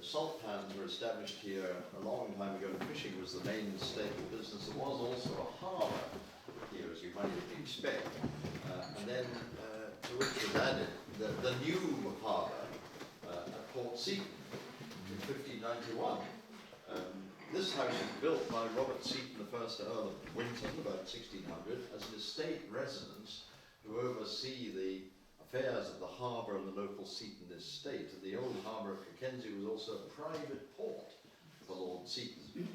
salt pans were established here a long time ago, and fishing was the main staple business. There was also a harbour here, as you might expect, and then to which was added the new harbour at Port Seaton in 1591. This house was built by Robert Seaton, the first Earl of Winton, about 1600, as an estate residence to oversee the affairs of the harbour and the local Seaton estate. And the old harbour of Cockenzie was also a private port for Lord Seaton,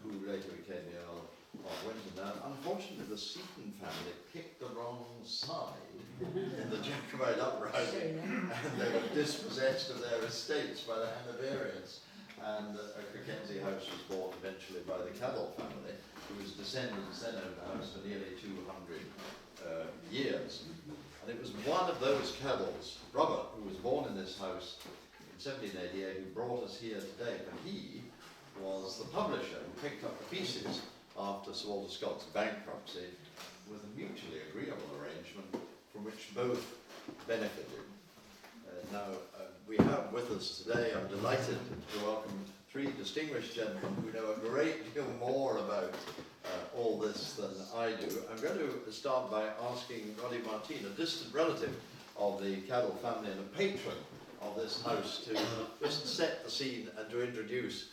who later became the Earl of Winton. Now, unfortunately, the Seaton family picked the wrong side in the Jacobite uprising, and they were dispossessed of their estates by the Hanoverians. And a Cockenzie house was bought eventually by the Cadell family, whose descendants then owned the house for nearly 200 years. And it was one of those Cadells, Robert, who was born in this house in 1788, who brought us here today. And he was the publisher who picked up the pieces after Sir Walter Scott's bankruptcy, with a mutually agreeable arrangement from which both benefited. Now, we have with us today, I'm delighted to welcome three distinguished gentlemen who know a great deal more about all this than I do. I'm going to start by asking Roddy Martine, a distant relative of the Cadell family and a patron of this house, to just set the scene and to introduce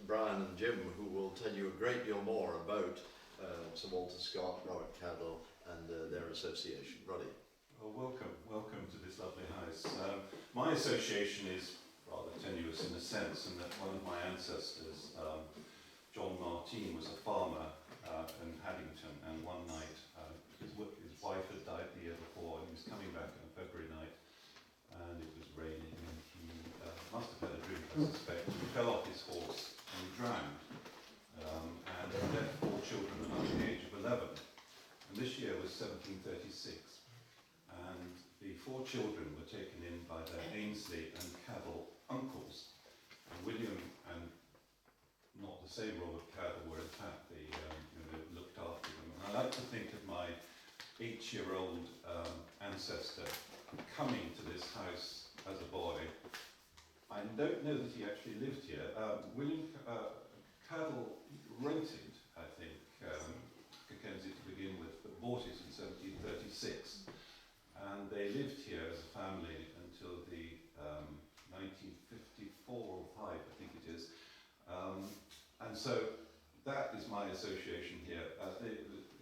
Bryan and Jim, who will tell you a great deal more about Sir Walter Scott, Robert Cadell, and their association. Roddy. Well, welcome to this lovely house. My association is rather tenuous in a sense, in that one of my ancestors, John Martine, was a farmer in Haddington, and one night his wife had died the year before, and he was coming back on a February night, and it was raining, and he must have had a drink, I suspect. He fell off his horse and he drowned, and he left 4 children under the age of 11, and this year was 1736. And the 4 children were taken in by their Ainsley and Cadell uncles. And William and not the same Robert Cadell were in fact the looked after them. And I like to think of my 8-year-old ancestor coming to this house as a boy. I don't know that he actually lived here. William Cadell rented, I think, Cockenzie to begin with, but bought it in 1736. And they lived here as a family until the 1954 or 5, I think it is. And so that is my association here.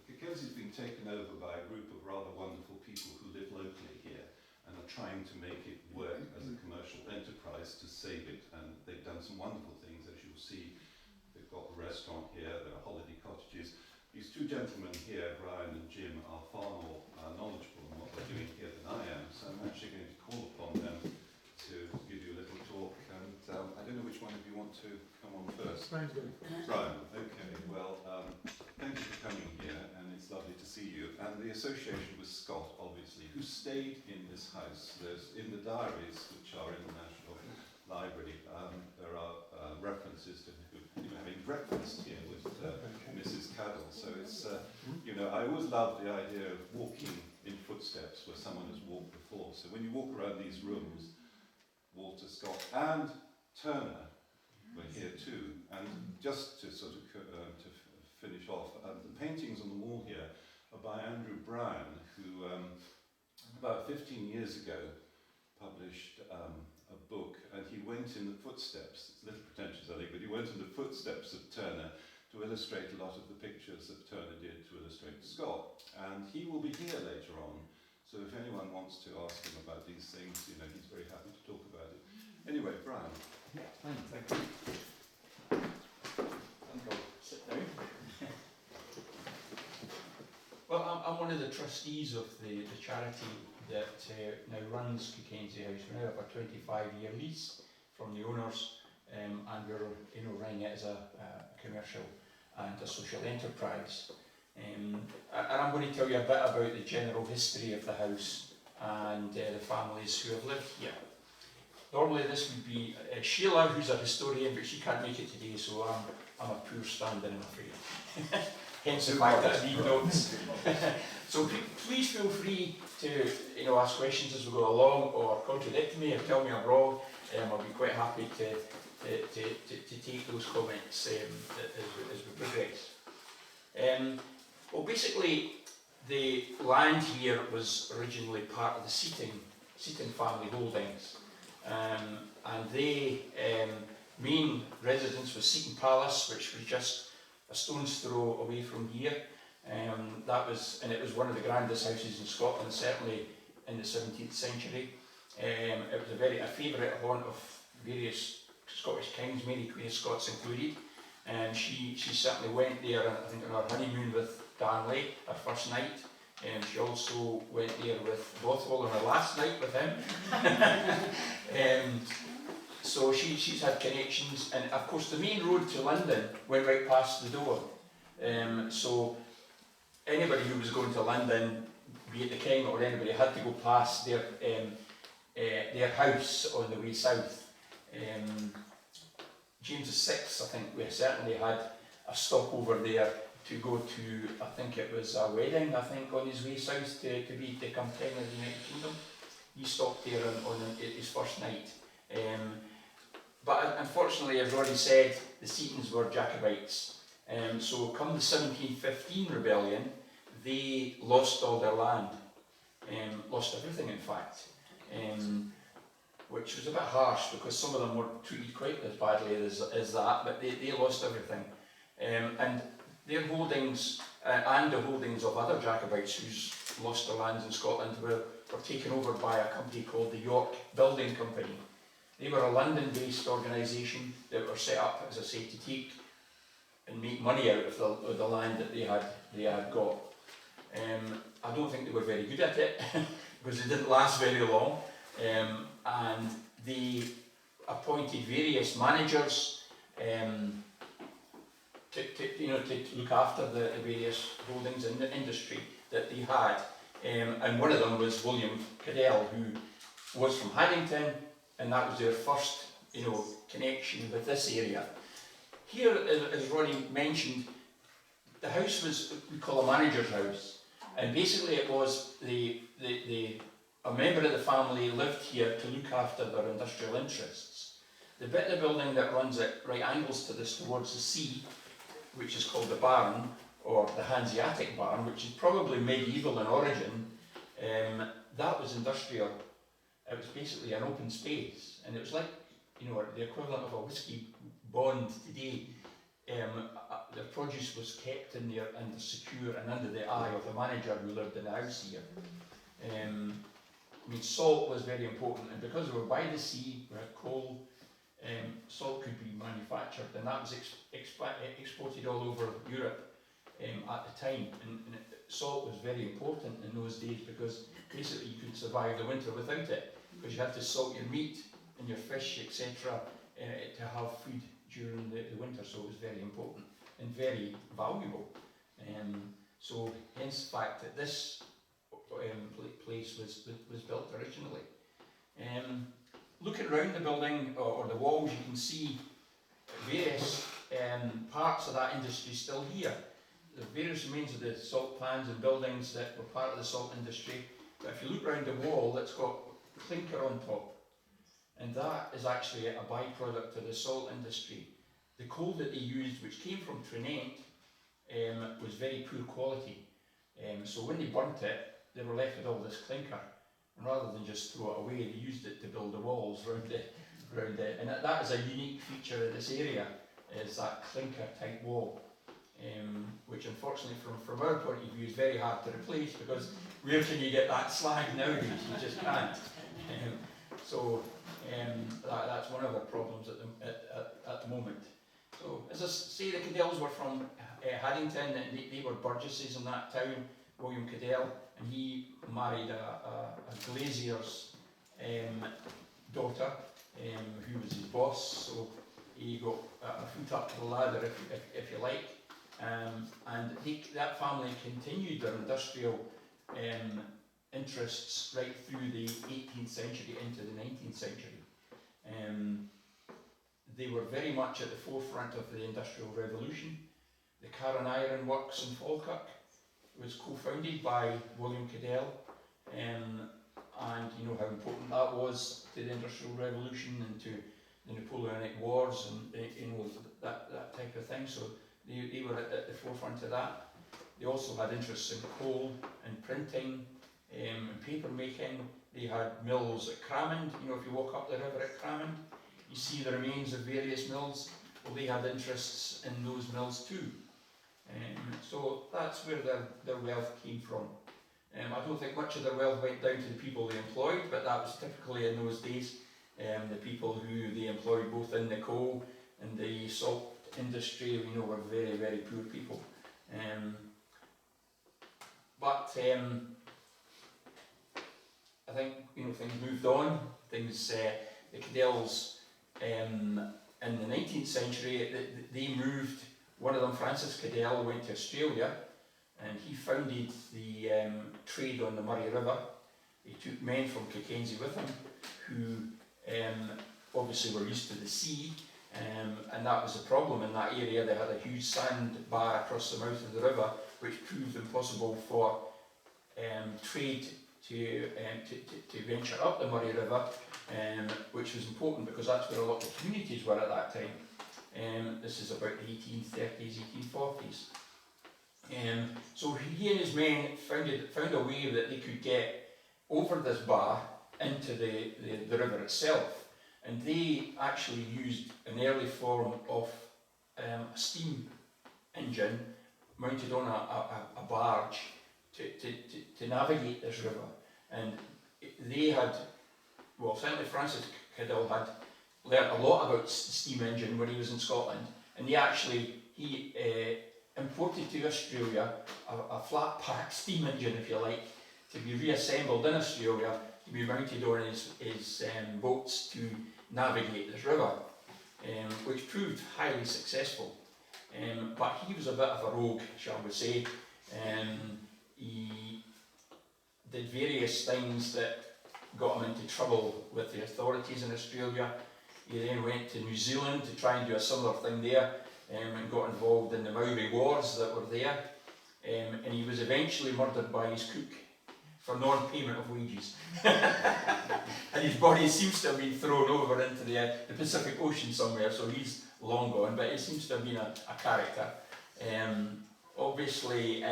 Cockenzie's been taken over by a group of rather wonderful people who live locally here and are trying to make it work as a commercial enterprise to save it. And they've done some wonderful things, as you'll see. They've got a restaurant here, there are holiday cottages. These 2 gentlemen here, Bryan and Jim, are far more knowledgeable in what they're doing here than I am, so I'm actually going to call upon them to give you a little talk, and I don't know which one of you want to come on first. Brian's going first. Bryan, okay, well, thank you for coming here, and it's lovely to see you. And the association with Scott, obviously, who stayed in this house. There's in the diaries, which are in the National Library, there are references to having breakfast here with Mrs. Cadell. So it's, I always love the idea of walking in footsteps where someone has walked before. So when you walk around these rooms, Walter Scott and Turner were here too. And just to sort of to finish off, the paintings on the wall here are by Andrew Bryan, who about 15 years ago published a book, and he went in the footsteps, it's a little pretentious I think, but he went in the footsteps of Turner to illustrate a lot of the pictures that Turner did to illustrate Scott. And he will be here later on, so if anyone wants to ask him about these things, he's very happy to talk about it. Anyway, Bryan. Yeah, fine, thank you. I'll sit down. Well, I'm one of the trustees of the charity that now runs Cockenzie House. We now have a 25-year lease from the owners, and we're running it as a commercial and a social enterprise. And I'm going to tell you a bit about the general history of the house and the families who have lived here. Normally this would be Sheila, who's a historian, but she can't make it today, so I'm a poor stand-in, I'm afraid. Hence the fact that I need notes. So please feel free to ask questions as we go along, or contradict me or tell me I'm wrong. I'll be quite quite happy to take those comments as we progress. Well, basically, the land here was originally part of the Seaton family holdings, and the main residence was Seaton Palace, which was just a stone's throw away from here. It was one of the grandest houses in Scotland, certainly in the 17th century. It was a favourite haunt of various Scottish kings, Mary Queen of Scots included. She certainly went there, I think, on her honeymoon with Darnley, her first night. She also went there with Bothwell on her last night with him. So she's had connections, and of course the main road to London went right past the door. So anybody who was going to London, be it the king or anybody, had to go past their house on the way south. James VI, I think, we certainly had a stop over there to go to, I think it was a wedding, I think, on his way south to become King of the United Kingdom. He stopped there on his first night. But unfortunately, as Roddy said, the Seatons were Jacobites. So come the 1715 rebellion, they lost all their land, lost everything in fact, which was a bit harsh because some of them were treated quite as badly as that, but they lost everything. And their holdings and the holdings of other Jacobites who's lost their lands in Scotland were taken over by a company called the York Building Company. They were a London-based organisation that were set up, as I say, to take and make money out of the land that they had got. I don't think they were very good at it because it didn't last very long, and they appointed various managers to look after the various holdings in the industry that they had, and one of them was William Cadell, who was from Haddington, and that was their first connection with this area. Here, as Roddy mentioned, the house was what we call a manager's house, and basically it was a member of the family lived here to look after their industrial interests. The bit of the building that runs at right angles to this towards the sea, which is called the barn, or the Hanseatic barn, which is probably medieval in origin, that was industrial. It was basically an open space, and it was like, the equivalent of a whiskey bond today. The produce was kept in there and secure and under the eye of the manager who lived in the house here. Salt was very important, and because we were by the sea, we had coal, salt could be manufactured, and that was exported all over Europe at the time. And salt was very important in those days because basically you couldn't survive the winter without it, because you had to salt your meat and your fish, etc., to have food during the winter, so it was very important and very valuable. So hence the fact that this place was built originally. Looking around the building or the walls, you can see various parts of that industry still here. The various remains of the salt pans and buildings that were part of the salt industry. But if you look around the wall, it's got clinker on top, and that is actually a byproduct of the salt industry. The coal that they used, which came from Trinent, was very poor quality. So when they burnt it, they were left with all this clinker, and rather than just throw it away, they used it to build the walls around it. And that is a unique feature of this area, is that clinker type wall, which unfortunately from our point of view is very hard to replace, because where can you get that slag nowadays? You just can't. That's one of the problems at the moment. So as I say, the Cadells were from Haddington, and they were burgesses in that town, William Cadell, and he married a glazier's daughter, who was his boss, so he got a foot up the ladder, if you like, and that family continued their industrial interests right through the 18th century into the 19th century. They were very much at the forefront of the Industrial Revolution. The Carron Iron Works in Falkirk was co-founded by William Cadell, and you know how important that was to the Industrial Revolution and to Napoleonic Wars and that type of thing. So they were at the forefront of that. They also had interests in coal and printing and paper making. They had mills at Cramond. If you walk up the river at Cramond, you see the remains of various mills. Well, they had interests in those mills too. So that's where their wealth came from. I don't think much of their wealth went down to the people they employed, but that was typically in those days. The people who they employed both in the coal and the salt industry, were very, very poor people. But I think things moved on. The Cadells in the 19th century, they moved. One of them, Francis Cadell, went to Australia, and he founded the trade on the Murray River. He took men from Cockenzie with him, who obviously were used to the sea, and that was a problem in that area. They had a huge sandbar across the mouth of the river, which proved impossible for trade to venture up the Murray River, which was important because that's where a lot of communities were at that time. This is about the 1830s, 1840s. So he and his men found a way that they could get over this bar into the river itself, and they actually used an early form of a steam engine mounted on a barge to navigate this river. And they had, well, certainly Francis Cadell had learnt a lot about the steam engine when he was in Scotland, and he imported to Australia a flat pack steam engine, if you like, to be reassembled in Australia, to be mounted on his boats to navigate this river, which proved highly successful. But he was a bit of a rogue, shall we say. He did various things that got him into trouble with the authorities in Australia. He then went to New Zealand to try and do a similar thing there, and got involved in the Maori Wars that were there. And he was eventually murdered by his cook for non-payment of wages. And his body seems to have been thrown over into the Pacific Ocean somewhere, so he's long gone, but he seems to have been a character. Obviously,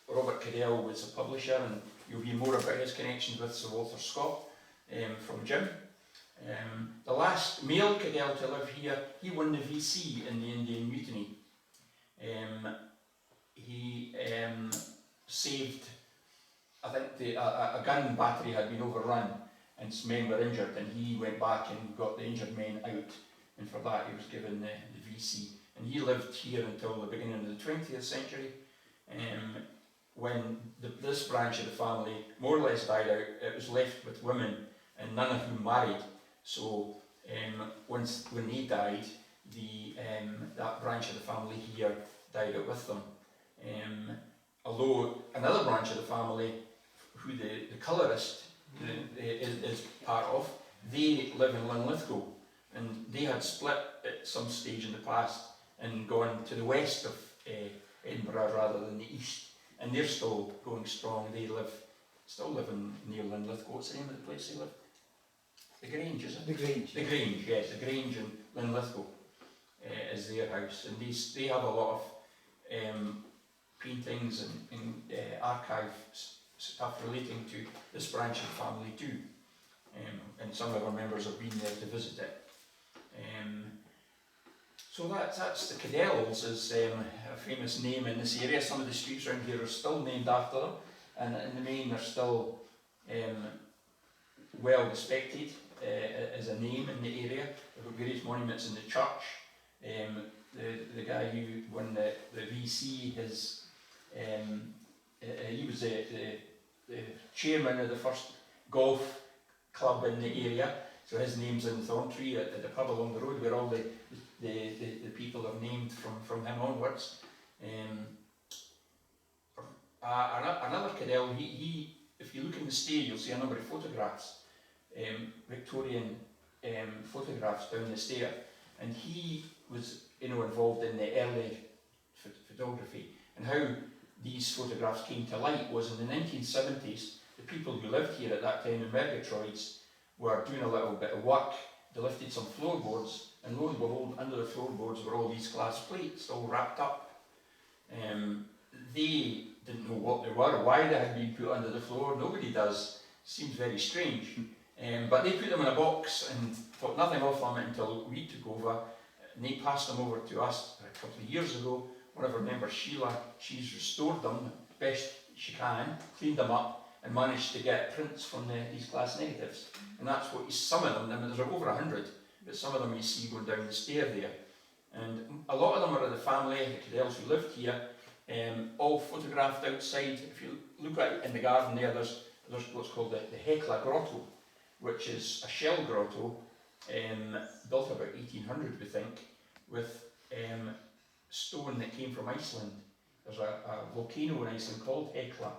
Robert Cadell was a publisher, and you'll hear more about his connections with Sir Walter Scott from Jim. The last male Cadell to live here, he won the VC in the Indian Mutiny. He saved, I think a gun battery had been overrun and some men were injured, and he went back and got the injured men out, and for that he was given the VC. And he lived here until the beginning of the 20th century, when this branch of the family more or less died out. It was left with women, and none of whom married. So when they died, that branch of the family here died out with them. Although another branch of the family, who the colourist is part of, they live in Linlithgow, and they had split at some stage in the past and gone to the west of Edinburgh rather than the east, and they're still going strong. They still live near Linlithgow. What's the name of the place they live? The Grange, is it? The Grange. The Grange, yes. The Grange in Linlithgow is their house, and they have a lot of paintings and archive stuff relating to this branch of the family too. And some of our members have been there to visit it. So that's the Cadells, is a famous name in this area. Some of the streets around here are still named after them, and in the main they're still well respected as a name in the area. There were various monuments in the church. The guy who won the VC, he was the chairman of the first golf club in the area, so his name's in Thorntree at the pub along the road, where all the people are named from him onwards. Another Cadell, he if you look in the stair, you'll see a number of photographs, Victorian photographs down the stair, and he was involved in the early photography. And how these photographs came to light was in the 1970s, the people who lived here at that time in Murgatroyds were doing a little bit of work they lifted some floorboards, and lo and behold, under the floorboards were all these glass plates, all wrapped up. They didn't know what they were, or why they had been put under the floor. Nobody does. Seems very strange. But they put them in a box and thought nothing of them until we took over, and they passed them over to us a couple of years ago. One of our members, Sheila, she's restored them best she can, cleaned them up, and managed to get prints from these glass negatives. And that's what some of them, I mean, there's over 100, but some of them you see going down the stair there. And a lot of them are of the family, the Cadells who lived here, all photographed outside. If you look at it in the garden there, there's what's called the Hekla Grotto, which is a shell grotto, built about 1800 we think, with stone that came from Iceland. There's a volcano in Iceland called Hekla.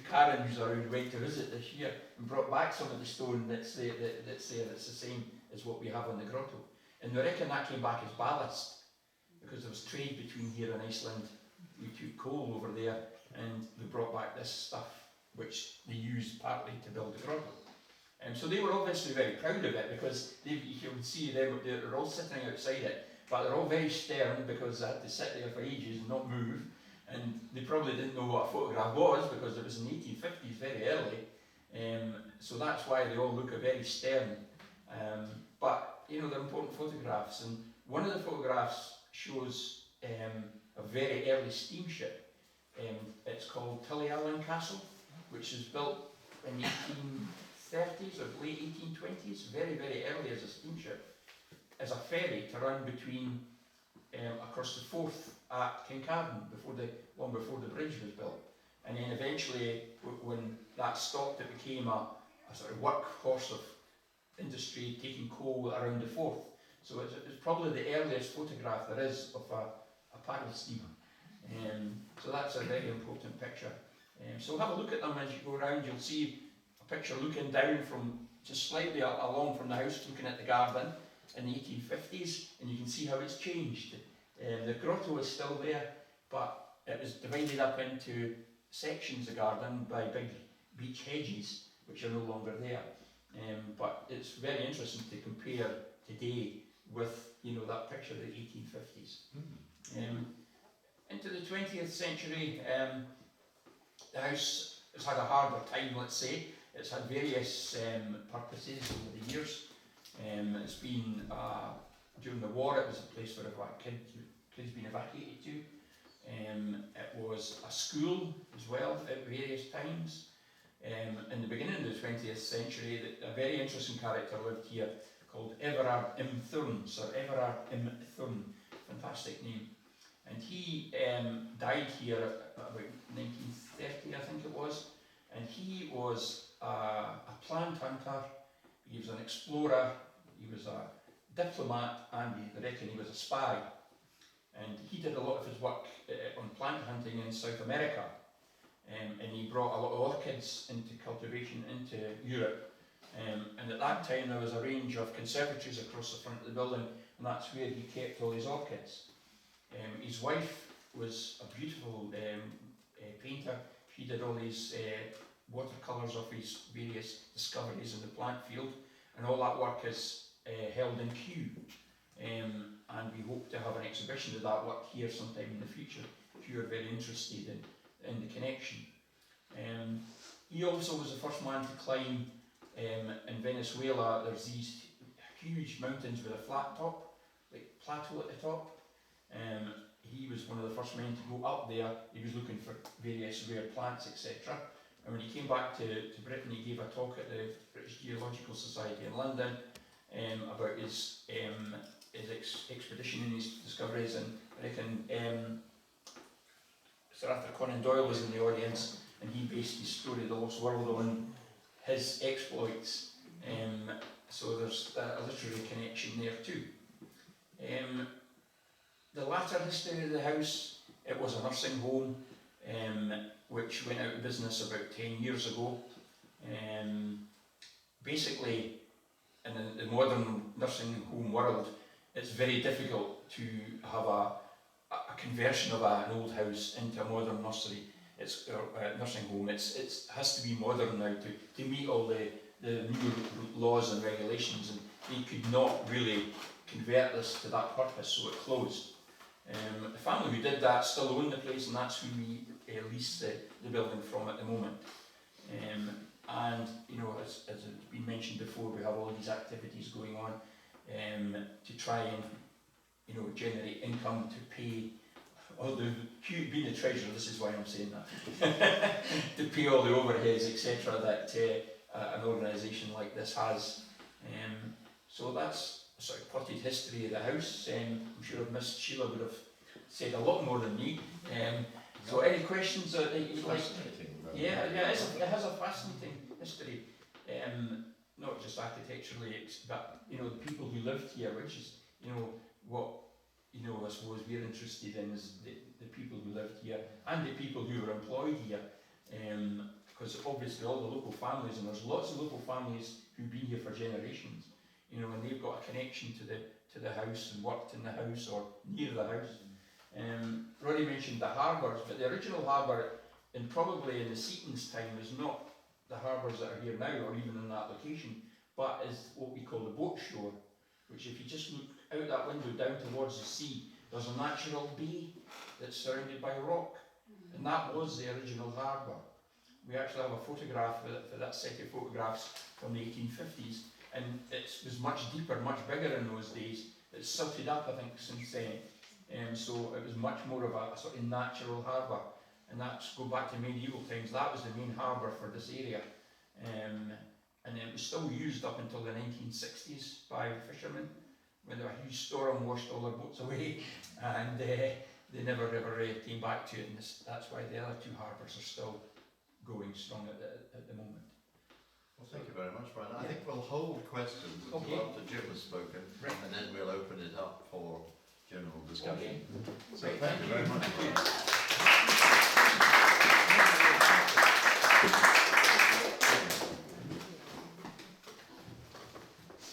Karen, who's around, went to visit this year and brought back some of the stone that's there, that's the same as what we have in the grotto. And we reckon that came back as ballast, because there was trade between here and Iceland. We took coal over there and they brought back this stuff which they used partly to build the grotto. So they were obviously very proud of it, because you can see them, they're all sitting outside it, but they're all very stern because they had to sit there for ages and not move, and they probably didn't know what a photograph was because it was in the 1850s, very early, so that's why they all look very stern, but you know, they're important photographs. And one of the photographs shows a very early steamship. It's called Tullyallan Castle, which is built in the 1830s or late 1820s, very, very early as a steamship, as a ferry to run between across the Forth at Kincardine, long before the bridge was built. And then eventually, when that stopped, it became a sort of workhorse of industry taking coal around the Forth. So it's probably the earliest photograph there is of a paddle steamer. So that's a very important picture. So have a look at them as you go around. You'll see a picture looking down from just slightly along from the house, looking at the garden in the 1850s, and you can see how it's changed. The grotto is still there, but it was divided up into sections of garden by big beech hedges, which are no longer there. But it's very interesting to compare today with, you know, that picture of the 1850s. Into the 20th century, the house has had a harder time, let's say. It's had various purposes over the years. It's been, during the war, it was a place for kids being evacuated to. It was a school as well at various times. In the beginning of the 20th century, a very interesting character lived here called Everard M. Thurn, Sir Everard M. Thurn, fantastic name. And he died here about 1930, I think it was, and he was a plant hunter, he was an explorer, he was a diplomat, and they reckon he was a spy. And he did a lot of his work on plant hunting in South America, and he brought a lot of orchids into cultivation into Europe. And at that time there was a range of conservatories across the front of the building, and that's where he kept all his orchids. His wife was a beautiful painter. She did all these watercolours of his various discoveries in the plant field, and all that work is held in Kew. And we hope to have an exhibition of that work here sometime in the future, if you are very interested in the connection. He also was the first man to climb in Venezuela. There's these huge mountains with a flat top, like plateau at the top. He was one of the first men to go up there. He was looking for various rare plants, etc. And when he came back to Britain, he gave a talk at the British Geological Society in London about his expedition and his discoveries. And I reckon Sir Arthur Conan Doyle was in the audience, and he based his story, The Lost World, on his exploits. So there's a literary connection there too. The latter history of the house, it was a nursing home which went out of business about 10 years ago. Basically, in the modern nursing home world, it's very difficult to have a conversion of an old house into a modern nursery. It's a nursing home. It has to be modern now to meet all the new laws and regulations, and they could not really convert this to that purpose, so it closed. The family who did that still own the place, and that's who we lease the building from at the moment. And you know, as has been mentioned before, we have all these activities going on to try and, you know, generate income to pay all the, being the treasurer, this is why I'm saying that, to pay all the overheads, etc., that an organisation like this has. So that's a sort of potted history of the house. I'm sure Miss Sheila would have said a lot more than me. So any questions that you'd like? Yeah, it has a fascinating history. Not just architecturally, but you know, the people who lived here, which is, you know, what, you know, I suppose we're interested in is the people who lived here and the people who were employed here. Because obviously all the local families, and there's lots of local families who've been here for generations, you know, and they've got a connection to the house and worked in the house or near the house. Roddy mentioned the harbours, but the original harbour, and probably in the Seaton's time, is not the harbours that are here now, or even in that location, but is what we call the boat shore, which if you just look out that window down towards the sea, there's a natural bay that's surrounded by rock, and that was the original harbour. We actually have a photograph for that set of photographs from the 1850s, and it was much deeper, much bigger in those days. It's silted up, I think, since then. So it was much more of a sort of natural harbour, and that's go back to medieval times. That was the main harbour for this area, and it was still used up until the 1960s by fishermen when there were a huge storm washed all their boats away, and they never ever came back to it. And that's why the other two harbours are still going strong at the moment. Well, thank you very much, Bryan. I think we'll hold questions until after Jim has spoken, and then we'll open it up for general discussion. So thank you very much.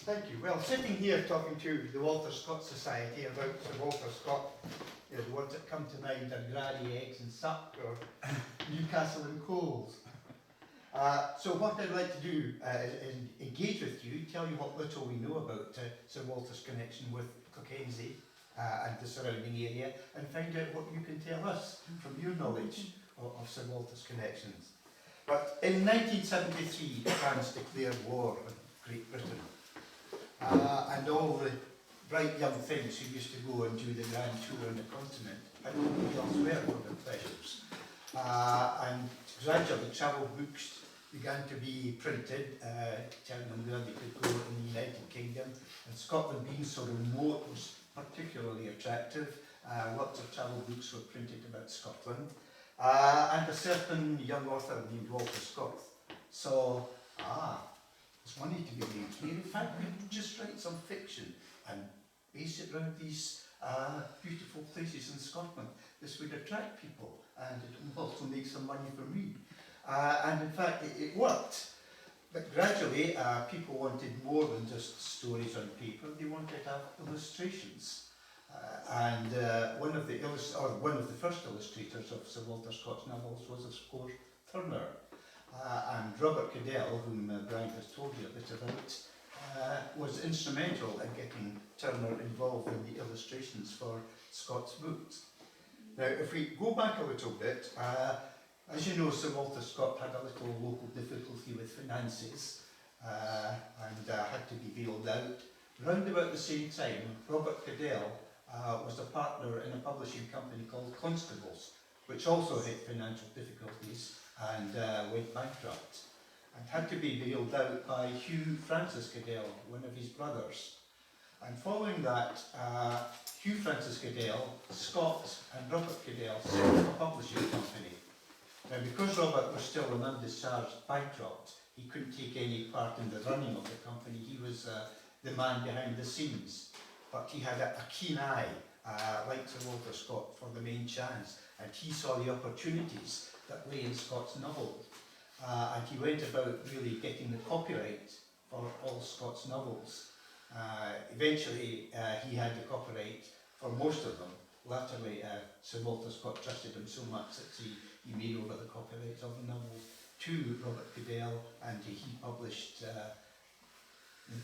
Thank you. Well, sitting here talking to the Walter Scott Society about Sir Walter Scott, you know, the words that come to mind are Grady, Eggs and Suck, or Newcastle and Coals. So what I'd like to do is engage with you, tell you what little we know about Sir Walter's connection with Cockenzie and the surrounding area, and find out what you can tell us from your knowledge of Sir Walter's connections. But in 1973, France declared war on Great Britain. And all the bright young things who used to go and do the grand tour on the continent had moved elsewhere for their pleasures. And gradually travel books began to be printed, telling them where they could go in the United Kingdom. And Scotland being so remote was particularly attractive. Lots of travel books were printed about Scotland. And a certain young author named Walter Scott saw, there's money to be made here. In fact, we could just write some fiction and base it around these beautiful places in Scotland. This would attract people, and it would also make some money for me. And in fact, it worked. But gradually, people wanted more than just stories on paper. They wanted to have illustrations. And one of the first illustrators of Sir Walter Scott's novels was, of course, Turner. And Robert Cadell, whom Bryan has told you a bit about, was instrumental in getting Turner involved in the illustrations for Scott's books. Now, if we go back a little bit, as you know, Sir Walter Scott had a little local difficulty with finances and had to be bailed out. Round about the same time, Robert Cadell was a partner in a publishing company called Constables, which also had financial difficulties and went bankrupt, and had to be bailed out by Hugh Francis Cadell, one of his brothers. And following that, Hugh Francis Cadell, Scott and Robert Cadell set up a publishing company. Now, because Robert was still an undischarged bankrupt, he couldn't take any part in the running of the company. He was the man behind the scenes, but he had a keen eye, like Sir Walter Scott, for the main chance, and he saw the opportunities that lay in Scott's novel. And he went about really getting the copyright for all Scott's novels. Eventually, he had the copyright for most of them. Latterly, Sir Walter Scott trusted him so much that he made over the copyright of the novels to Robert Cadell, and he published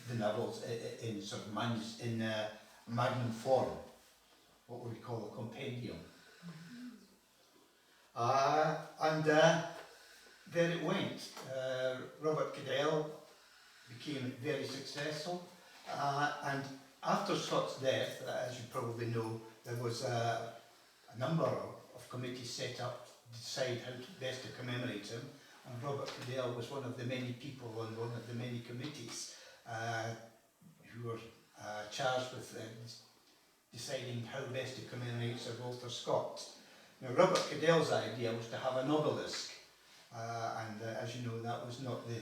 the novels in sort of magnum form, what we call a compendium. And there it went. Robert Cadell became very successful, and after Scott's death, as you probably know, there was a number of committees set up to decide how best to commemorate him, and Robert Cadell was one of the many people on one of the many committees who were charged with deciding how best to commemorate Sir Walter Scott. Now, Robert Cadell's idea was to have an obelisk, and as you know, that was not the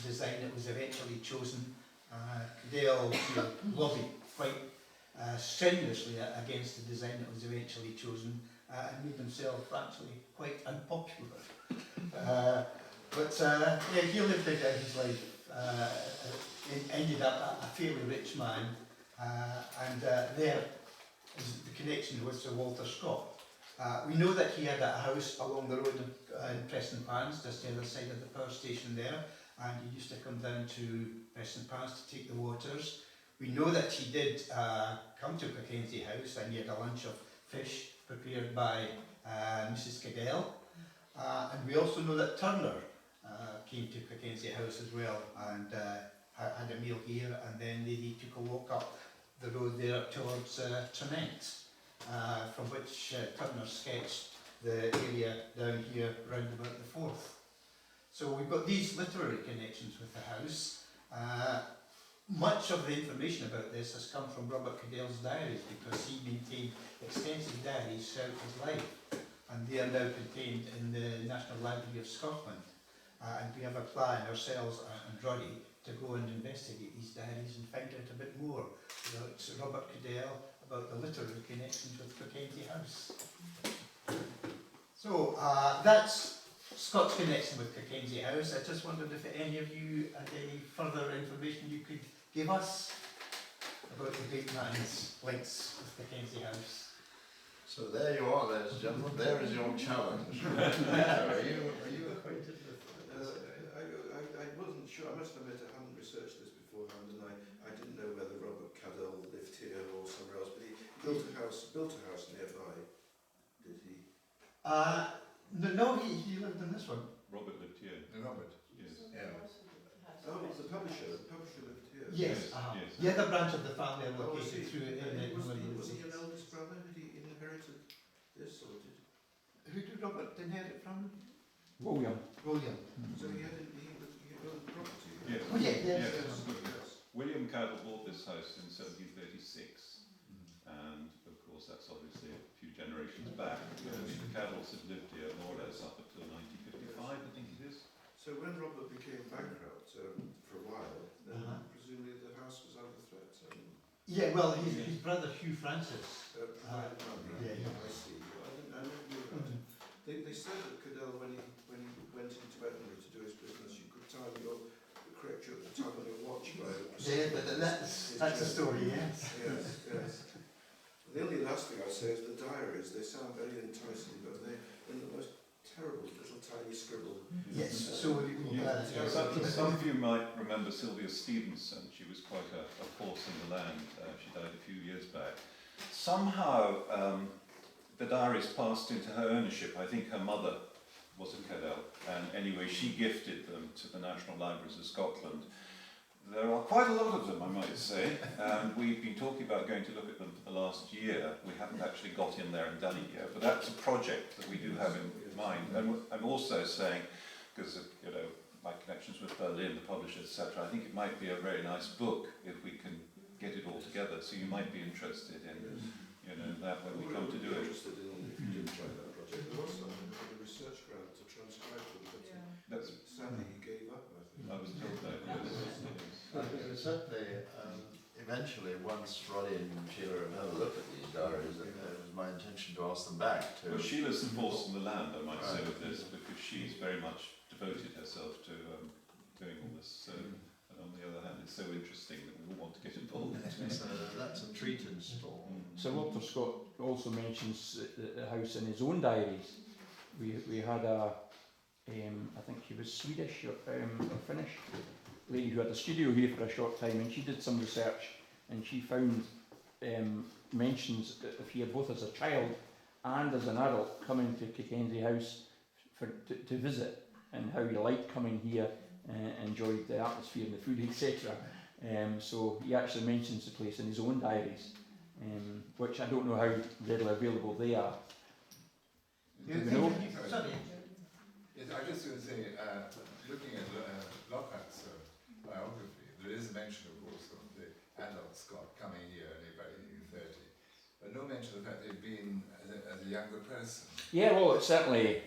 design that was eventually chosen. Cadell lobbied quite strenuously against the design that was eventually chosen, and made himself actually quite unpopular. Yeah, he lived out his life, ended up a fairly rich man, and there is the connection with Sir Walter Scott. We know that he had a house along the road in Preston Pans, just the other side of the power station there, and he used to come down to Preston Pans to take the waters. We know that he did come to Cockenzie House, and he had a lunch of fish prepared by Mrs. Cadell. And we also know that Turner came to Cockenzie House as well, and had a meal here, and then they took a walk up the road there towards Trement, from which Turner sketched the area down here round about the Forth. So we've got these literary connections with the house. Much of the information about this has come from Robert Cadell's diaries, because he maintained extensive diaries throughout his life, and they are now contained in the National Library of Scotland. And we have a plan, ourselves and Roddy, to go and investigate these diaries and find out a bit more about Robert Cadell, about the literary connections with Cockenzie House. So that's Scott's connection with Cockenzie House. I just wondered if any of you had any further information you could give us about the great man's links with Cockenzie House. So there you are, ladies and gentlemen. There is your challenge. Are you acquainted with? I wasn't sure. I must admit I hadn't researched this beforehand, and I didn't know whether Robert Cadell lived here or somewhere else. But he built a house nearby. Did he? No, he lived in this one. Robert lived here. Robert. Yes. Yeah. Oh, it was the publisher. The publisher lived here. Yes. Yes. The other branch of the family are Oh, was located he? through Was he an eldest brother? Had he inherited this, or did? Who did Robert inherit from? William. William. So he owned property. Yes. Oh yeah, yes. Yes. William Cadell bought this house in 1736, and of course that's obviously a few generations back. The Cadells had lived here more or less up until 1955, I think it is. So when Robert became bankrupt for a while, then presumably the house was under threat. Yeah, well, his brother Hugh Francis. I Yeah. see. I didn't know that. They said that Cadell, when he went into Edinburgh to do his business, you could time correct you at the time on your watch by. Yeah, but that's a story, yes. Yes. The only last thing I say is the diaries. They sound very enticing, but they're in the most terrible little tiny scribble. Yes, so Some of you might remember Sylvia Stevenson. She was quite a force in the land. She died a few years back. Somehow the diaries passed into her ownership. I think her mother was a Cadell, and anyway she gifted them to the National Libraries of Scotland. There are quite a lot of them, I might say, and we've been talking about going to look at them for the last year. We haven't actually got in there and done it yet, but that's a project that we do have in mind. And I'm also saying, because of my connections with Berlin, the publishers, etc., I think it might be a very nice book if we can get it all together. So you might be interested in that when we come to do it. Interested in if you did try that project. There was a research grant to transcribe them, but sadly he gave up. I was told that. Yes. Certainly, eventually, once Roddy and Sheila have had a look at these diaries, it was my intention to ask them back to. Well, Sheila's the force in the land, I might say, with this, because she's very much devoted herself to doing all this. So, and on the other hand, it's so interesting that we all want to get involved. So that's a treat in store. Sir Walter Scott also mentions the house in his own diaries. We had I think he was Swedish or Finnish, lady who had a studio here for a short time, and she did some research, and she found mentions that if he had both as a child and as an adult coming to Cockenzie House to visit, and how he liked coming here, enjoyed the atmosphere and the food, etc. So he actually mentions the place in his own diaries, which I don't know how readily available they are. The other You thing know? you- sorry. Yes, I was just going to say, looking at Lockhart's biography, there is a mention, of course, of the adult Scott coming here by 1830, but no mention of the fact they'd been as a younger person. Yeah, well, it's certainly,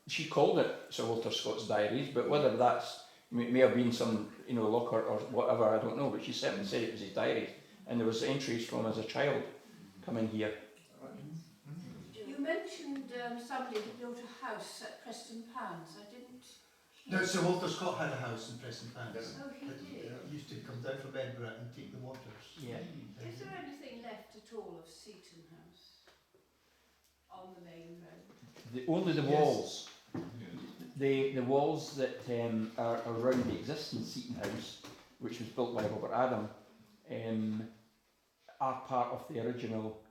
she called it Sir Walter Scott's diaries, but whether that's, may have been some, Lockhart or whatever, I don't know, but she certainly said it was his diary, and there was entries from as a child coming here. You mentioned somebody who built a house at Preston Pans. I didn't. No, Sir Walter Scott had a house in Preston Pans. Oh, he did. He used to come down from Edinburgh and take the waters. Yeah. Is there anything left at all of Seaton House on the main road? Only the Yes. walls. The walls that are around the existing Seaton House, which was built by Robert Adam, are part of the original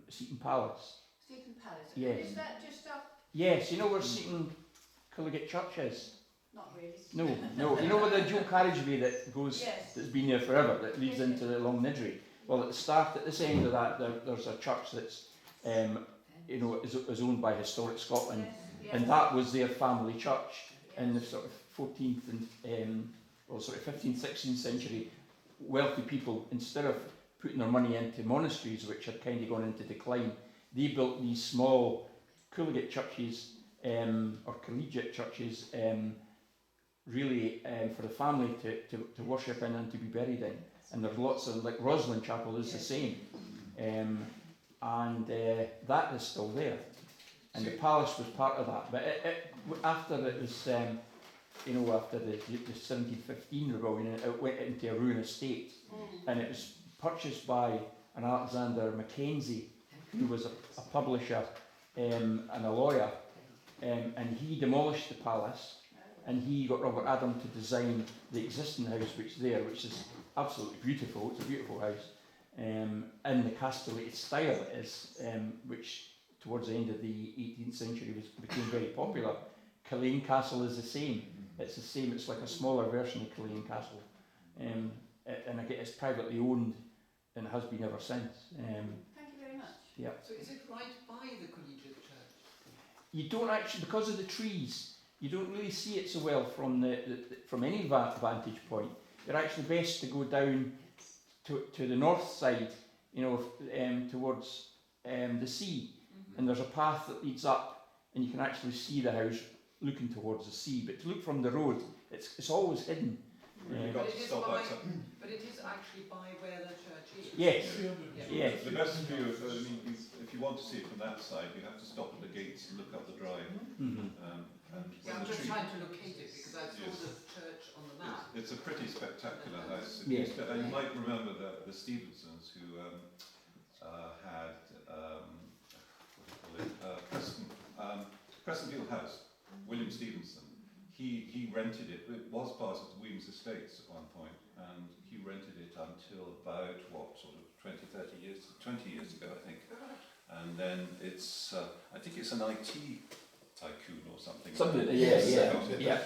Seaton Palace. Seaton Palace. Yes. Is that just up? Yes, you know where Seaton Culligate Church is? Not really. No. You know where the dual carriageway that goes, Yes. that's been there forever, that leads Yes, into the Long Nidri? Well, at the start, at this end of that, there's a church that's, is owned by Historic Scotland. Yes. Yes. And that was their family church in the sort of 14th and 15th, 16th century. Wealthy people, instead of putting their money into monasteries, which had kind of gone into decline, they built these small Culligate churches or collegiate churches, really for the family to worship in and to be buried in. And there's lots of, like Roslin Chapel is the same, and that is still there. And the palace was part of that, but after it was, after the 1715 rebellion, it went into a ruined estate, and it was purchased by an Alexander Mackenzie, who was a publisher and a lawyer, and he demolished the palace, and he got Robert Adam to design the existing house which is absolutely beautiful. It's a beautiful house, in the castellated style it is, which towards the end of the 18th century became very popular. Culzean Castle is the same. It's the same. It's like a smaller version of Culzean Castle, and again, it's privately owned and has been ever since. Thank you very much. Yeah. So is it right by the collegiate church? You don't actually, because of the trees, you don't really see it so well from from any vantage point. You're actually best to go down to the north side, towards the sea. And there's a path that leads up, and you can actually see the house looking towards the sea. But to look from the road, it's always hidden. But it is actually by where the church is. Yes. Yeah. Yes. The best view, if you want to see it from that side, you have to stop at the gates and look up the drive. Mm-hmm. Yeah, I'm just trying to locate it because I saw the church on the map. It's a pretty spectacular house. Yes. You might remember the Stevensons who had Prestonfield House. William Stevenson. He rented it. It was part of the Weems Estates at one point, and he rented it until about 20 years ago, I think. And then it's I think it's an IT tycoon or something. Yes. Yeah.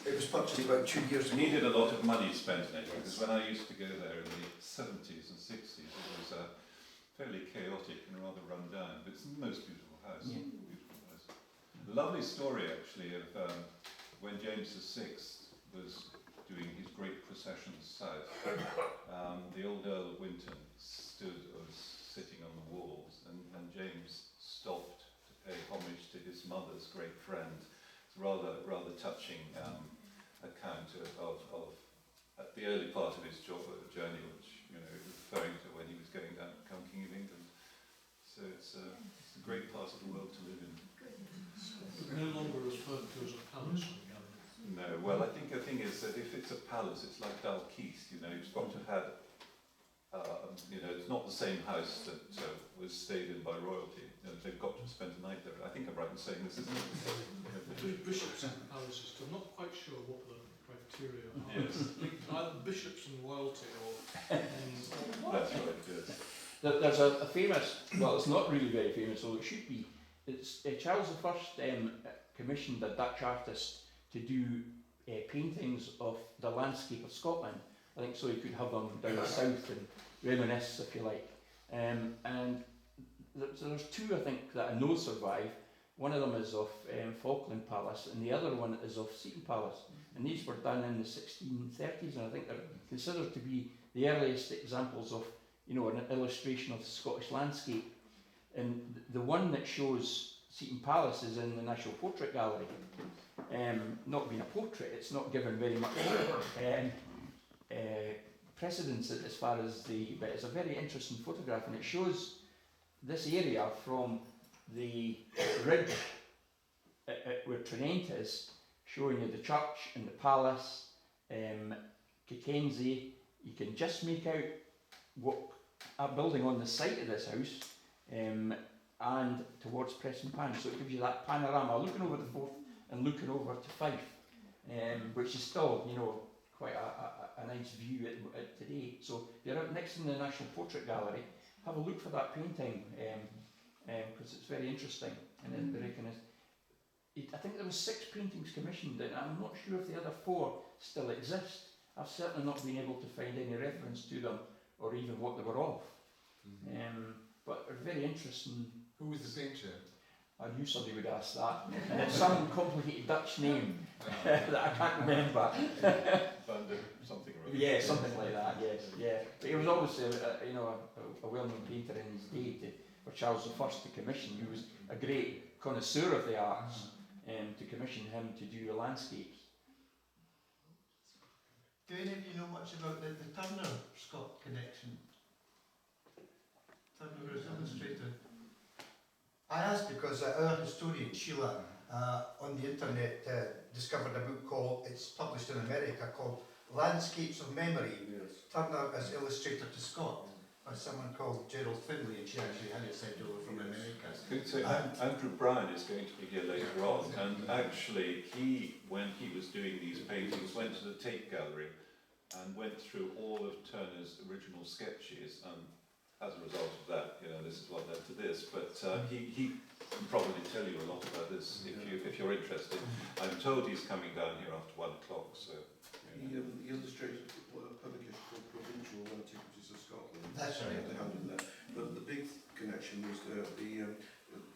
It was purchased about 2 years ago. Needed a lot of money spent in it, because when I used to go there in the 70s and 60s, it was fairly chaotic and rather run down. But it's the most beautiful house. Yeah. Beautiful house. Lovely story actually of when James VI was doing his great processions south. The old Earl of Winton was sitting on the walls, and James stopped to pay homage to his mother's great friend. It's rather touching account of at the early part of his journey, which referring to when he was going down to become King of England. So it's a great part of the world to live in. No longer referred to as a palace. No, well, I think the thing is that if it's a palace, it's like Dalkeith. You've got to have. It's not the same house that was stayed in by royalty. They've got to spend the night there. I think I'm right in saying this, isn't it? Bishops and palaces, I'm not quite sure what the criteria. Yes. Either bishops and royalty or... That's right, yes. There's a famous, well, it's not really very famous, although it should be. It's Charles I commissioned a Dutch artist to do paintings of the landscape of Scotland. I think so he could have them down the south and reminisce, if you like. And so there's two, I think, that I know survive. One of them is of Falkland Palace, and the other one is of Seton Palace. And these were done in the 1630s, and I think they're considered to be the earliest examples of, you know, an illustration of the Scottish landscape. And the one that shows Seton Palace is in the National Portrait Gallery. Not being a portrait, it's not given very much precedence as far as but it's a very interesting photograph, and it shows this area from the ridge where Trinent is, showing you the church and the palace, Cockenzie. You can just make out what a building on the site of this house, and towards Prestonpans. So it gives you that panorama, looking over the Forth and looking over to Fife, which is still, you know, quite a nice view at today. So you're up next in the National Portrait Gallery. Have a look for that painting, because it's very interesting. And I reckon I think there was 6 paintings commissioned, and I'm not sure if the other 4 still exist. I've certainly not been able to find any reference to them, or even what they were of. But they're very interesting. Who was the painter? I knew somebody would ask that. And it's some complicated Dutch name that I can't remember. Something right. Yeah, something like that, yes. Yeah. But he was obviously a well-known painter in his day for Charles I to commission. He was a great connoisseur of the arts, to commission him to do the landscapes. Do any of you know much about the Turner Scott connection? Turner is illustrator. I asked because our historian Sheila on the internet discovered a book it's published in America, called Landscapes of Memory. Yes. Turner as illustrator to Scott, by someone called Gerald Finley, and she actually had it sent over from America. So Andrew Bryan is going to be here later on, and actually when he was doing these paintings, went to the Tate Gallery and went through all of Turner's original sketches, and as a result of that, you know, this is what led to this. But he can probably tell you a lot about this if you're interested. I'm told he's coming down here after 1 o'clock. So He illustrated a publication called Provincial Antiquities of Scotland. That's right. They had in there. But the big connection was the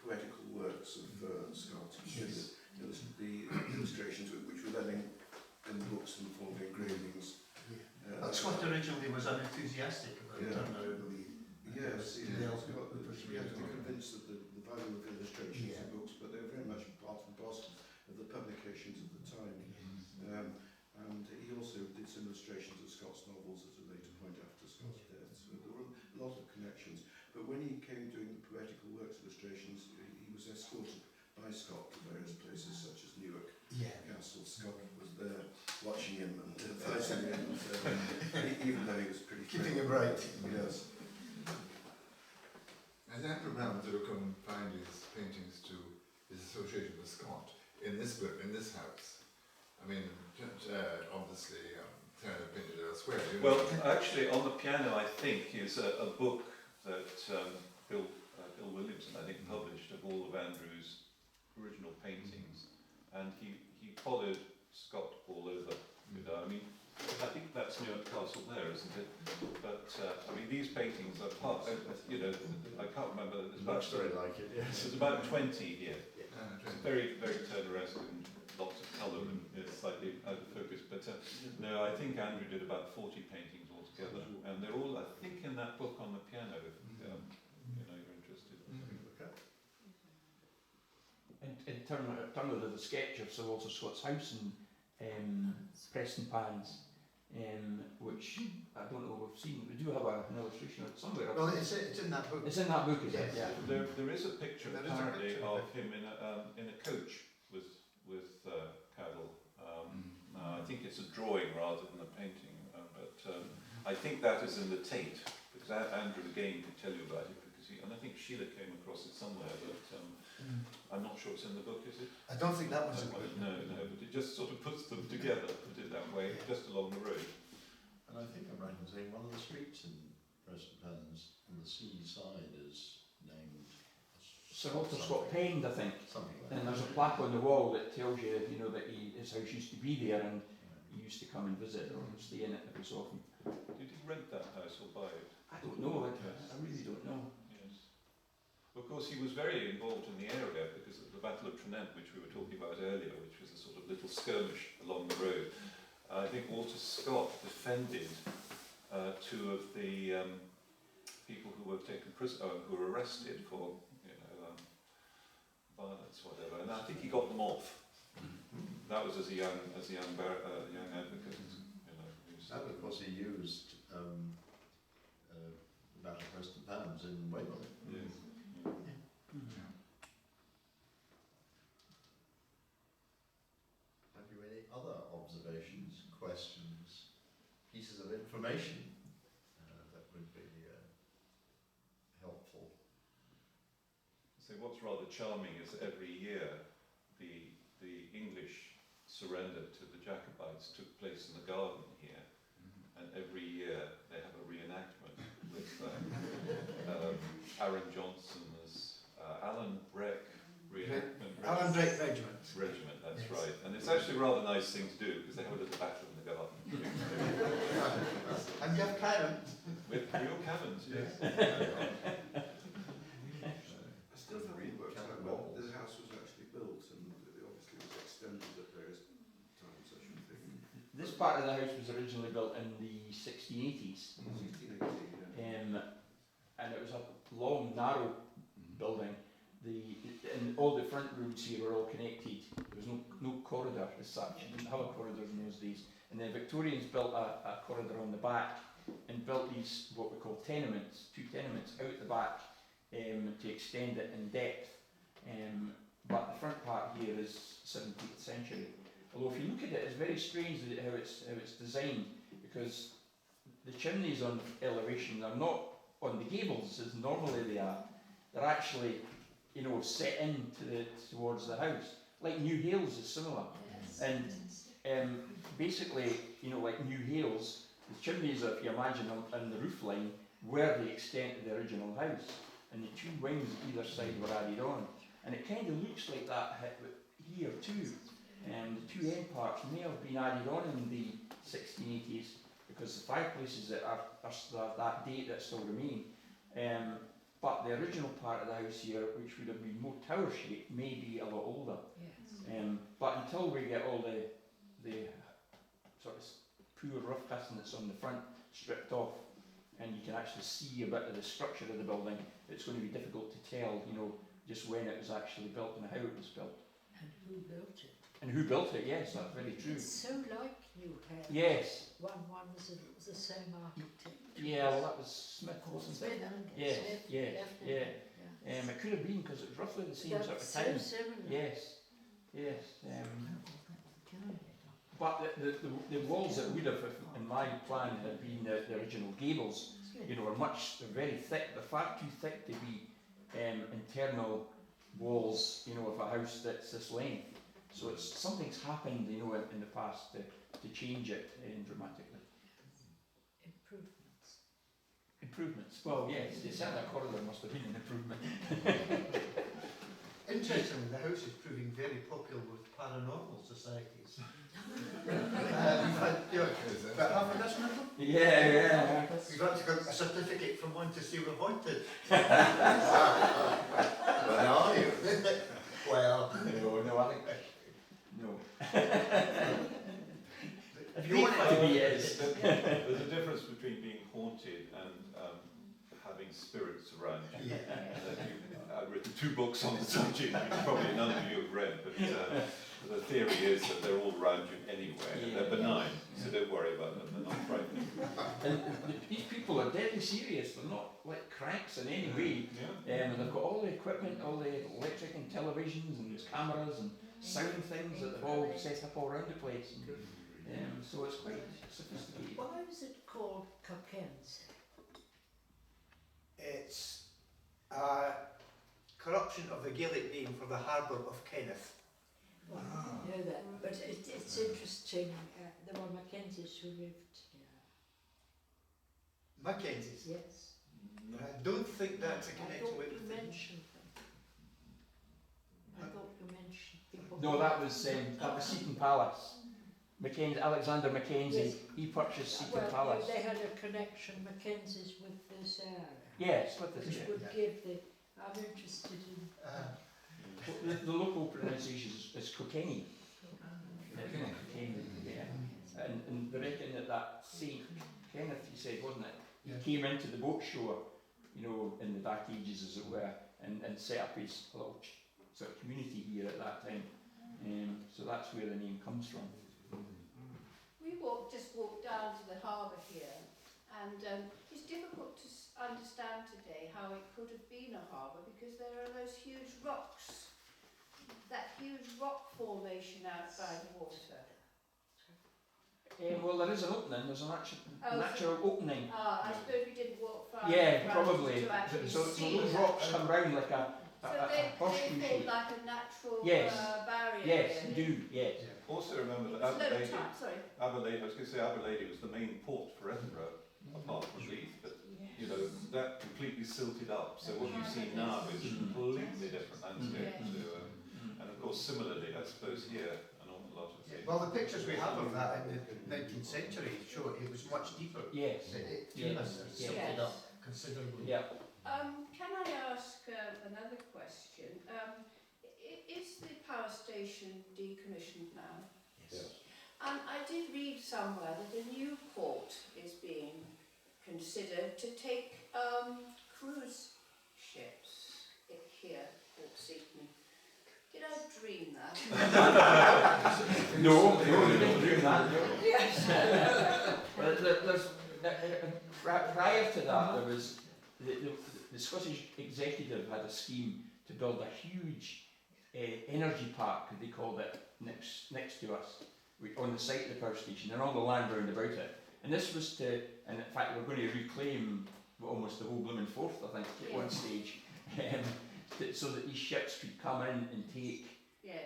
poetical works of Scott. Yes. The illustrations which were then in books in the form of engravings. But Scott originally was unenthusiastic about Turner, I believe. Yes, he Yeah. was convinced of the value of illustrations in books, but they were very much part and parcel of the publications of the time. And he also did some illustrations of Scott's novels at a later point after Scott's death. So there were a lot of connections. But when he came doing the poetical works illustrations, he was escorted by Scott to various places such as Newark Castle. Scott was there watching him and advising him, even though he was pretty Keeping him right. Yes. Has Andrew Brown sort of confined his paintings to his association with Scott in this house? I mean, obviously, Turner painted elsewhere. well, actually, on the piano, I think is a book that Bill Williamson, I think, published of all of Andrew's original paintings, and he followed Scott all over. You know, I mean, I think that's Newark Castle there, isn't it? But I mean, these paintings are part. You know, I can't remember. There's about Very like it, yes. There's about 20 here. It's very, very Turneresque and lots of colour and slightly out of focus. But no, I think Andrew did about 40 paintings altogether, and they're all, I think, in that book on the piano. If you know you're interested. And Turner did a sketch of Sir Walter Scott's house in Prestonpans, which I don't know if we've seen. We do have an illustration of it somewhere. Well, it's in that book. It's in that book, is it? Yeah. There is a picture There is a apparently picture of him in a coach with Cadell. I think it's a drawing rather than a painting, but I think that is in the Tate, because Andrew again could tell you about it because opportunity, and I think Sheila came across it somewhere, but I'm not sure it's in the book, is it? I don't think that was a No, but it just sort of puts them together, put it that way, just along the road. And I think I'm right in saying one of the streets in Preston Pans on the seaside is named Sir Walter Scott Penned, I think. something like And that. there's a plaque on the wall that tells you, you know, that his house used to be there and he used to come and visit or stay in it every so often. Did he rent that house or buy it? I don't know, I really don't know. Yes. Of course, he was very involved in the area because of the Battle of Trinent, which we were talking about earlier, which was a sort of little skirmish along the road. I think Walter Scott defended two of the people who were taken prisoner, who were arrested for, you know, violence, whatever. And I think he got them off. That was as a young advocate. You know, And of course he used the Battle of Preston Pans in Weymouth. Yes. Have you any other observations, questions, pieces of information that would be helpful? So what's rather charming is that every year the English surrender to the Jacobites took place in the garden here, and every year they have a reenactment with Aaron Johnson as Alan Breck reenactment. Alan Drake Regiment. Regiment, that's Yes. right. And it's actually a rather nice thing to do because they have a little battle in the garden. And you have cannon. With real cannons, yes. I still haven't worked out when the house was actually built, and it obviously was extended at various times, I should think. This part of the house was originally built in the 1680s. 1680, yeah. And it was a long, narrow building. And all the front rooms here were all connected. There was no corridor as such. You didn't have a corridor in those days. And the Victorians built a corridor on the back and built these, what we call tenements, 2 tenements out the back to extend it in depth. But the front part here is 17th century. Although if you look at it, it's very strange that how it's designed, because the chimneys on elevation are not on the gables as normally they are. They're actually, you know, set in towards the house. Like New Hales is similar. And basically, you know, like New Hales, the chimneys, if you imagine on the roof line, were the extent of the original house. And the 2 wings either side were added on. And it kind of looks like that here too. The 2 end parts may have been added on in the 1680s because the fireplaces that are that date that still remain. But the original part of the house here, which would have been more tower shaped, may be a lot older. Yes. But until we get all the sort of poor rough castanets on the front stripped off, and you can actually see a bit of the structure of the building, it's going to be difficult to tell, you know, just when it was actually built and how it was built. And who built it? And who built it? Yes, that's very true. It's so like New Hales. Yes. One was the same architect. Yeah, well, that was Smith, wasn't it? Yes, Smith, yes, definitely, yeah. yeah. It could have been because it was roughly the same That's sort of so time. similar. Yes, yes. Can I get But the walls that would have, in my plan, had been the original gables, you know, are very thick. They're far too thick to be internal walls, you know, of a house that's this length. So something's happened, you know, in the past to change it dramatically. Improvements. Well, yes, the centre corridor must have been an improvement. Interestingly, the house is proving very popular with paranormal societies. We've had, you know, about half a dozen of them. Yeah. We've actually got a certificate from one to say we're haunted. Where are you? Well, No, I think no. If you want it to be, it is. There's a difference between being haunted and having spirits around you. I've written 2 books on the subject, which probably none of you have read, but the theory is that they're all around you anyway, and they're benign, so don't worry about them, they're not frightening. And these people are deadly serious, they're not like cranks in any way. Yeah. And they've got all the equipment, all the electric and televisions and cameras and sound things that they've all set up all around the place. And, so it's quite sophisticated. Why is it called Cockenzie? it's of the Gaelic name for the harbour of Kenneth. Well, I know that, but it's interesting, there were Mackenzies who lived here. Mackenzie's. Yes. I don't think that's a I connection thought with you the mentioned them. I thought you mentioned people. No, that was Seaton Palace. Mackenzie, Alexander Mackenzie, Yes. he purchased Seaton Well, Palace. they had a connection, Mackenzies, with this area. Yes, with this Which area. would give the, I'm interested in. The local pronunciation is Cockenzie. Cockenzie, yeah. And they reckon that Saint Kenneth, he said, wasn't it? He came into the boat shore, you know, in the dark ages, as it were, and set up his little sort of community here at that time. So that's where the name comes from. We just walked down to the harbour here, and it's difficult to understand today how it could have been a harbour because there are those huge rocks, that huge rock formation out by the water. Well, there is an opening. There's an actual opening. I suppose we didn't walk far Yeah, enough probably. to actually So see those that. rocks come round like a So they horseshoe form shape. like a natural Yes. barrier. Yes, really. do, yes. Also remember that It's low Aberlady, tide, sorry. Aberlady, I was going to say Aberlady was the main port for Edinburgh, apart from Leith, but you know, that completely silted up. So what you see now is a completely different landscape. And of course, similarly, I suppose here, an awful lot of things. Well, the pictures we have of that in the 19th century show it was much deeper. Yes. It Yes. silted up considerably. Yeah. Can I ask another question? Is the power station decommissioned now? Yes. And I did read somewhere that a new port is being considered to take cruise ships here at Seaton. Did I dream that? No, you didn't do that. Yes. Prior to that, there was the Scottish executive had a scheme to build a huge energy park, they called it, next to us, on the site of the power station, and all the land round about it. And this was to, and in fact, we're going to reclaim almost the whole blooming Forth, I think, at one stage, so that these ships could come in and take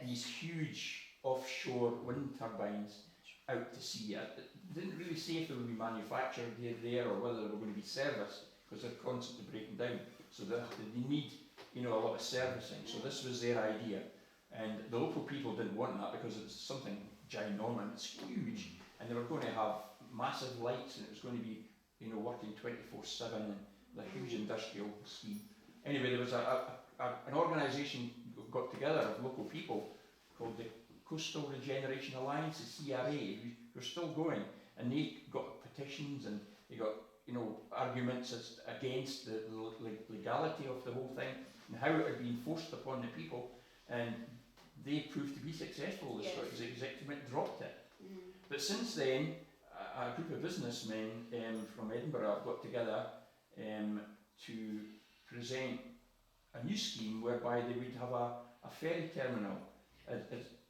these huge offshore wind turbines out to sea. It didn't really say if they would be manufactured there or whether they were going to be serviced, because they're constantly breaking down. So they need, you know, a lot of servicing. So this was their idea, and the local people didn't want that because it's something ginormous. It's huge, and they were going to have massive lights, and it was going to be, you know, working 24/7, and the huge industrial scheme. Anyway, there was an organisation got together of local people called the Coastal Regeneration Alliance, the CRA, who are still going, and they got petitions and they got, you know, arguments against the legality of the whole thing and how it had been forced upon the people, and they proved to be successful. The Scottish Executive dropped it. But since then, a group of businessmen from Edinburgh have got together to present a new scheme whereby they would have a ferry terminal.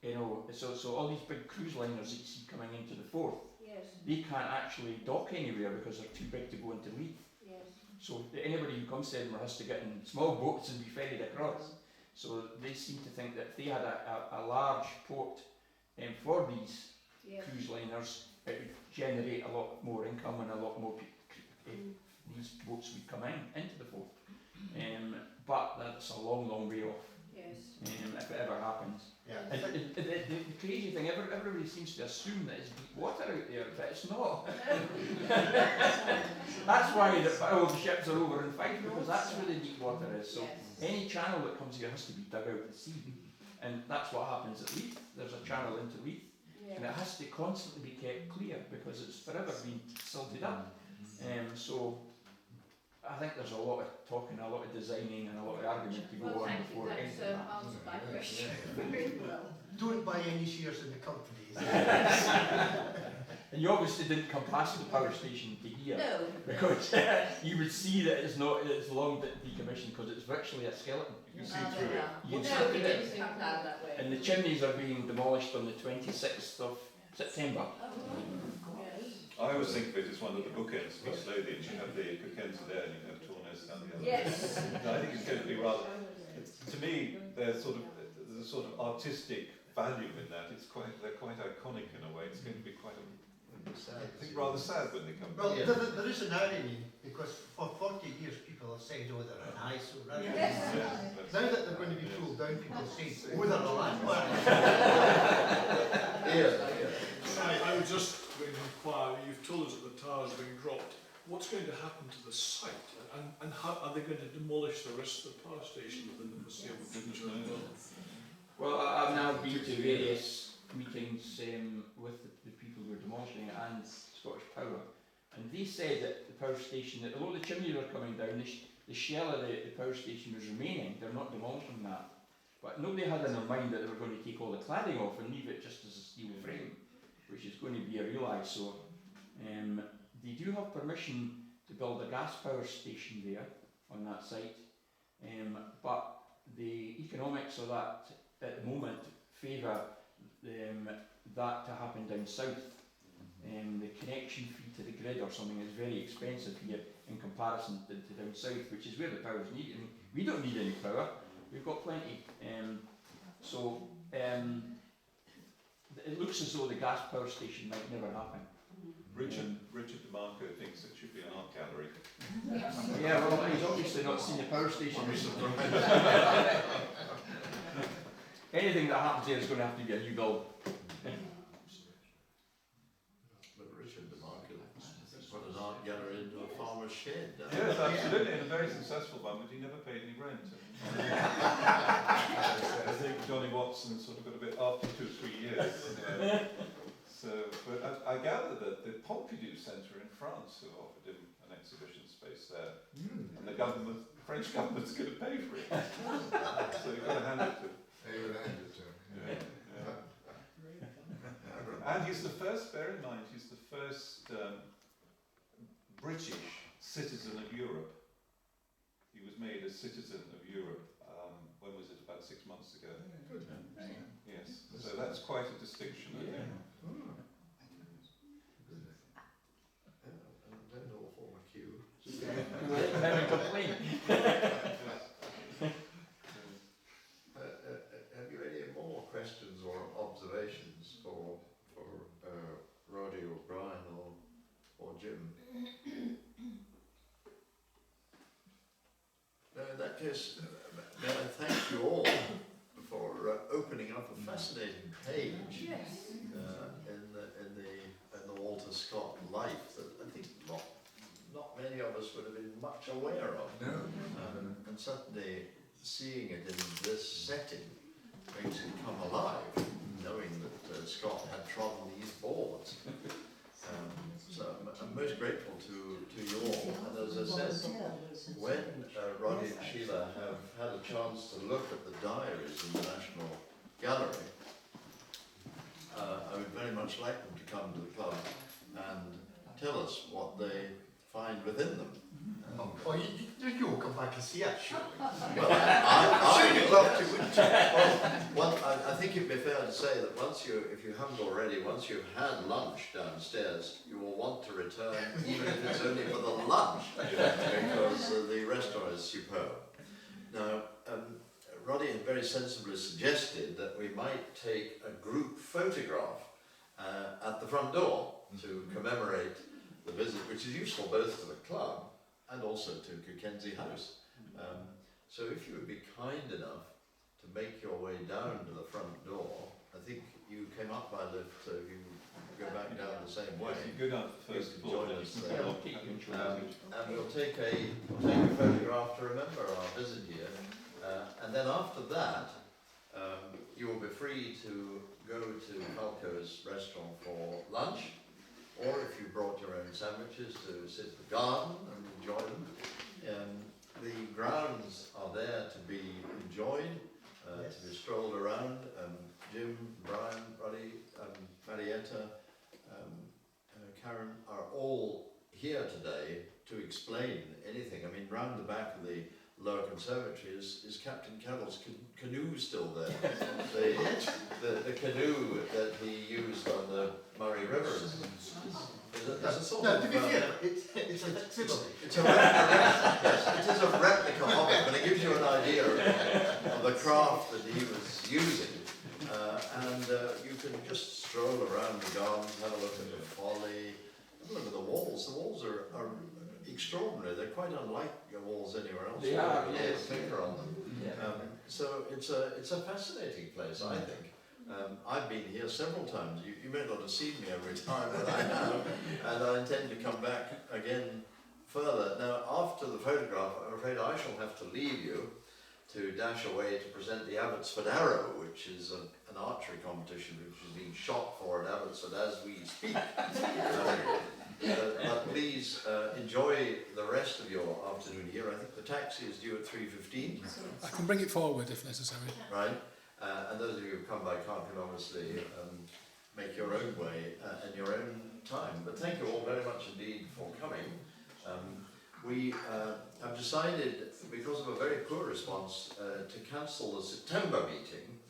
You know, so all these big cruise liners that you see coming into the Forth, they can't actually dock anywhere because they're too big to go into Leith. So anybody who comes to Edinburgh has to get in small boats and be ferried across. So they seem to think that if they had a large port for these cruise liners, it would generate a lot more income and a lot more these boats would come into the Forth. But that's a long, long way off. If it ever happens. And the crazy thing, everybody seems to assume that it's deep water out there, but it's not. That's why all the ships are over in Fife, because that's where the deep water is. So any channel that comes here has to be dug out to sea, and that's what happens at Leith. There's a channel into Leith, and it has to constantly be kept clear because it's forever been silted up. So I think there's a lot of talking, a lot of designing, and a lot of argument to go on before anything happens. Answered my question very well. Don't buy any shares in the company. And you obviously didn't come past the power station to here, No. because you would see that it's long decommissioned because it's virtually a skeleton. You can see through it. You can No, see we through it. didn't come down that way. And the chimneys are being demolished on the 26th of September. I always think of it as one of the bookends for Lothians. You have the Cockenzie there and you have Torness down the other. Yes. No, I think it's going to be rather. to me, there's a sort of artistic value in that. They're quite iconic in a way. It's going to be quite I think rather sad when they come Well, back. there is an irony, because for 40 years people have said, oh, they're an eyesore. Yes. Now that they're going to be pulled down, people say, oh, they're a landmark. I would just inquire, you've told us that the tower's been dropped. What's going to happen to the site? And how are they going to demolish the rest of the power station within the foreseeable future? Well, I've now been to various meetings with the people who are demolishing it and Scottish Power, and they said that the power station, that although the chimneys are coming down, the shell of the power station was remaining. They're not demolishing that. But nobody had in their mind that they were going to take all the cladding off and leave it just as a steel frame, which is going to be a real eyesore. They do have permission to build a gas power station there on that site, but the economics of that at the moment favour that to happen down south. The connection fee to the grid or something is very expensive here in comparison to down south, which is where the power is needed. I mean, we don't need any power, we've got plenty. It looks as though the gas power station might never happen. Richard DeMarco thinks it should be an art gallery. Yeah, well, he's obviously not seen the power station recently. Anything that happens here is going to have to be a new build. But Richard DeMarco put an art gallery into a farmer's shed. Yes, absolutely, and a very successful one, but he never paid any rent. I think Johnny Watson sort of got a bit after 2 or 3 years. But I gather that the Pompidou Centre in France have offered him an exhibition space there, and the French government's going to pay for it. So you've got to hand it to him. And he's the first, bear in mind, he's the first British citizen of Europe. He was made a citizen of Europe, when was it, about 6 months ago? Good. Yes, so that's quite a distinction, I think. Don't all form a queue. Never complain. Have you any more questions or observations for Roddy or Bryan or Jim? No, in that case, may I thank you all for opening up a fascinating page in the Walter Scott life that I think not many of us would have been much aware of. No. And certainly seeing it in this setting makes it come alive, knowing that Scott had trodden these boards. So I'm most grateful to you all. And as I said, when Roddy and Sheila have had a chance to look at the diaries in the National Gallery, I would very much like them to come to the club and tell us what they find within them. You'll come back and see it, surely. Well, I would love to, wouldn't you? Well, I think it'd be fair to say that if you haven't already, once you've had lunch downstairs, you will want to return, even if it's only for the lunch, because the restaurant is superb. Now, Roddy had very sensibly suggested that we might take a group photograph at the front door to commemorate the visit, which is useful both to the club and also to Cockenzie House. So if you would be kind enough to make your way down to the front door, I think you came up by lift, so you go back down the same way. If you go down to the first floor, join then us you there. can And we'll take a photograph to remember our visit here. And then after that, you will be free to go to Falco's restaurant for lunch, or if you brought your own sandwiches, to sit in the garden and enjoy them. The grounds are there to be enjoyed, to be strolled around. Jim, Bryan, Roddy, Marietta, Karen are all here today to explain anything. I mean, round the back of the Lower Conservatory is Captain Cadell's canoe still there. the canoe that he used on the Murray River. No, to be fair, it's a It's a replica, yes, it is a replica of it, but it gives you an idea of craft that he was using. And you can just stroll around the gardens, have a look at the folly, have a look at the walls. The walls are extraordinary. They're quite unlike the walls anywhere else. They are, With a yes. finger on them. Yeah. So it's a fascinating place, I think. I've been here several times. You may not have seen me every time, but I have, and I intend to come back again further. Now, after the photograph, I'm afraid I shall have to leave you to dash away to present the Abbotsford Arrow, which is an archery competition which is being shot for at Abbotsford as we speak. But please enjoy the rest of your afternoon here. I think the taxi is due at 3:15. I can bring it forward if necessary. Right. And those of you who come by car can obviously make your own way in your own time. But thank you all very much indeed for coming. We have decided, because of a very poor response, to cancel the September meeting.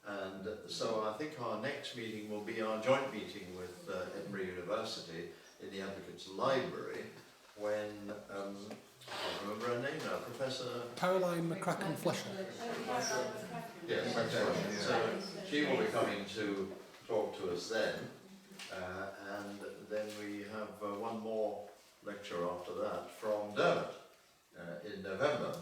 And so I think our next meeting will be our joint meeting with Edinburgh University in the Advocates Library, when, I can't remember her name now, Professor... Caroline McCracken-Flesher. Yes, so she will be coming to talk to us then, and then we have one more lecture after that from Dermot in November,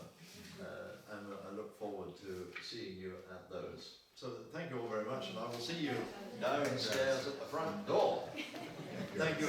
and I look forward to seeing you at those. So thank you all very much, and I will see you downstairs at the front door. Thank you.